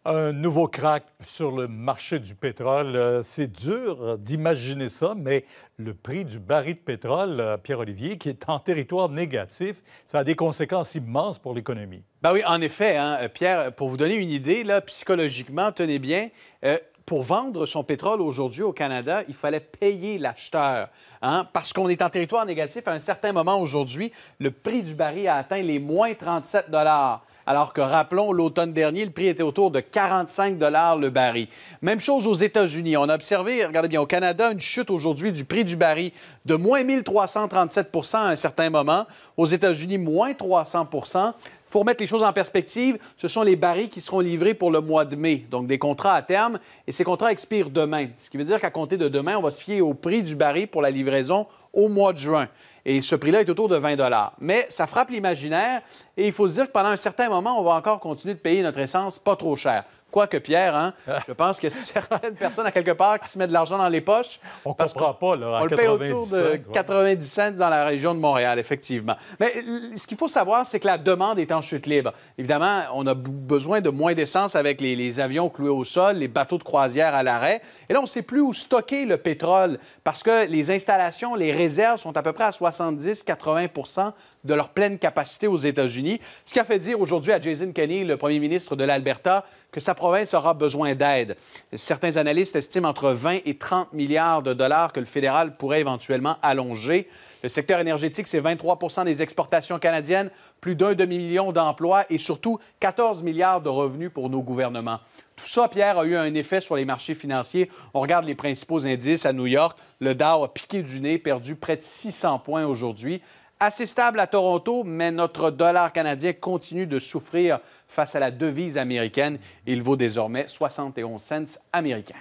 Un nouveau crack sur le marché du pétrole. C'est dur d'imaginer ça, mais le prix du baril de pétrole, Pierre-Olivier, qui est en territoire négatif, ça a des conséquences immenses pour l'économie. Ben oui, en effet, hein, Pierre, pour vous donner une idée, là, psychologiquement, tenez bien, pour vendre son pétrole aujourd'hui au Canada, il fallait payer l'acheteur. Hein, parce qu'on est en territoire négatif. À un certain moment aujourd'hui, le prix du baril a atteint les moins 37 alors que, rappelons, l'automne dernier, le prix était autour de 45 le baril. Même chose aux États-Unis. On a observé, regardez bien, au Canada, une chute aujourd'hui du prix du baril de moins 1337 à un certain moment. Aux États-Unis, moins 300 Il faut remettre les choses en perspective. Ce sont les barils qui seront livrés pour le mois de mai, donc des contrats à terme. Et ces contrats expirent demain, ce qui veut dire qu'à compter de demain, on va se fier au prix du baril pour la livraison au mois de juin. Et ce prix-là est autour de 20 Mais ça frappe l'imaginaire et il faut se dire que pendant un certain moment, on va encore continuer de payer notre essence pas trop cher. Quoique, Pierre, hein, je pense que certaines personnes, à quelque part, qui se mettent de l'argent dans les poches. On ne comprend pas, là, à on le paye autour de 90 cents dans la région de Montréal, effectivement. Mais ce qu'il faut savoir, c'est que la demande est en chute libre. Évidemment, on a besoin de moins d'essence avec les avions cloués au sol, les bateaux de croisière à l'arrêt. Et là, on ne sait plus où stocker le pétrole parce que les installations, les réserves sont à peu près à 70-80 de leur pleine capacité aux États-Unis. Ce qui a fait dire aujourd'hui à Jason Kenney, le premier ministre de l'Alberta, que sa province aura besoin d'aide. Certains analystes estiment entre 20 et 30 milliards de dollars que le fédéral pourrait éventuellement allonger. Le secteur énergétique, c'est 23 des exportations canadiennes, plus d'un demi-million d'emplois et surtout 14 milliards de revenus pour nos gouvernements. Tout ça, Pierre, a eu un effet sur les marchés financiers. On regarde les principaux indices à New York. Le Dow a piqué du nez, perdu près de 600 points aujourd'hui. Assez stable à Toronto, mais notre dollar canadien continue de souffrir face à la devise américaine. Il vaut désormais 71 cents américains.